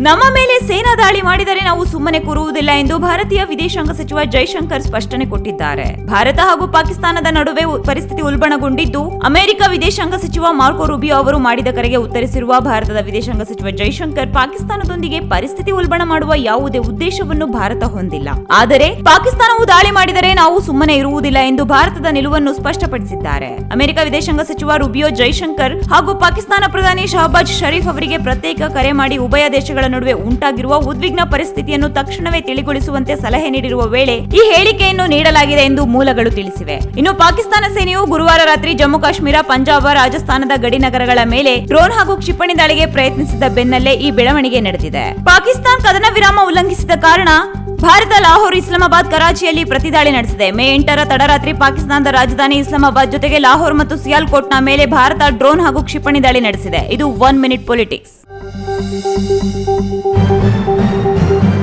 ನಮ್ಮ ಮೇಲೆ ಸೇನಾ ದಾಳಿ ಮಾಡಿದರೆ ನಾವು ಸುಮ್ಮನೆ ಕೂರುವುದಿಲ್ಲ ಎಂದು ಭಾರತೀಯ ವಿದೇಶಾಂಗ ಸಚಿವ ಜೈಶಂಕರ್ ಸ್ಪಷ್ಟನೆ ಕೊಟ್ಟಿದ್ದಾರೆ. ಭಾರತ ಹಾಗೂ ಪಾಕಿಸ್ತಾನದ ನಡುವೆ ಪರಿಸ್ಥಿತಿ ಉಲ್ಬಣಗೊಂಡಿದ್ದು, ಅಮೆರಿಕ ವಿದೇಶಾಂಗ ಸಚಿವ ಮಾರ್ಕೊ ರೂಬಿಯೋ ಅವರು ಮಾಡಿದ ಕರೆಗೆ ಉತ್ತರಿಸಿರುವ ಭಾರತದ ವಿದೇಶಾಂಗ ಸಚಿವ ಜೈಶಂಕರ್, ಪಾಕಿಸ್ತಾನದೊಂದಿಗೆ ಪರಿಸ್ಥಿತಿ ಉಲ್ಬಣ ಮಾಡುವ ಯಾವುದೇ ಉದ್ದೇಶವನ್ನು ಭಾರತ ಹೊಂದಿಲ್ಲ. ಆದರೆ ಪಾಕಿಸ್ತಾನವು ದಾಳಿ ಮಾಡಿದರೆ ನಾವು ಸುಮ್ಮನೆ ಇರುವುದಿಲ್ಲ ಎಂದು ಭಾರತದ ನಿಲುವನ್ನು ಸ್ಪಷ್ಟಪಡಿಸಿದ್ದಾರೆ. ಅಮೆರಿಕ ವಿದೇಶಾಂಗ ಸಚಿವ ರೂಬಿಯೋ ಜೈಶಂಕರ್ ಹಾಗೂ ಪಾಕಿಸ್ತಾನ ಪ್ರಧಾನಿ ಶಹಬಾಜ್ ಶರೀಫ್ ಅವರಿಗೆ ಪ್ರತ್ಯೇಕ ಕರೆ ಮಾಡಿ ಉಭಯ ದೇಶಗಳ ನಡುವೆ ಉಂಟಾಗಿರುವ ಉದ್ವಿಗ್ನ ಪರಿಸ್ಥಿತಿಯನ್ನು ತಕ್ಷಣವೇ ತಿಳಿಗೊಳಿಸುವಂತೆ ಸಲಹೆ ನೀಡಿರುವ ವೇಳೆ ಈ ಹೇಳಿಕೆಯನ್ನು ನೀಡಲಾಗಿದೆ ಎಂದು ಮೂಲಗಳು ತಿಳಿಸಿವೆ. ಇನ್ನು ಪಾಕಿಸ್ತಾನ ಸೇನೆಯು ಗುರುವಾರ ರಾತ್ರಿ ಜಮ್ಮು ಕಾಶ್ಮೀರ, ಪಂಜಾಬ್, ರಾಜಸ್ಥಾನದ ಗಡಿ ನಗರಗಳ ಮೇಲೆ ಡ್ರೋನ್ ಹಾಗೂ ಕ್ಷಿಪಣಿ ದಾಳಿಗೆ ಪ್ರಯತ್ನಿಸಿದ ಬೆನ್ನಲ್ಲೇ ಈ ಬೆಳವಣಿಗೆ ನಡೆದಿದೆ. ಪಾಕಿಸ್ತಾನ ಕದನ ವಿರಾಮ ಉಲ್ಲಂಘಿಸಿದ ಕಾರಣ ಭಾರತ ಲಾಹೋರ್, ಇಸ್ಲಾಮಾಬಾದ್, ಕರಾಚಿಯಲ್ಲಿ ಪ್ರತಿದಾಳಿ ನಡೆಸಿದೆ. ಮೇ 8ರ ತಡರಾತ್ರಿ ಪಾಕಿಸ್ತಾನದ ರಾಜಧಾನಿ ಇಸ್ಲಾಮಾಬಾದ್ ಜೊತೆಗೆ ಲಾಹೋರ್ ಮತ್ತು ಸಿಯಾಲ್ಕೋಟ್ನ ಮೇಲೆ ಭಾರತ ಡ್ರೋನ್ ಹಾಗೂ ಕ್ಷಿಪಣಿ ದಾಳಿ ನಡೆಸಿದೆ. ಇದು 1 ಮಿನಿಟ್ ಪೊಲಿಟಿಕ್ಸ್.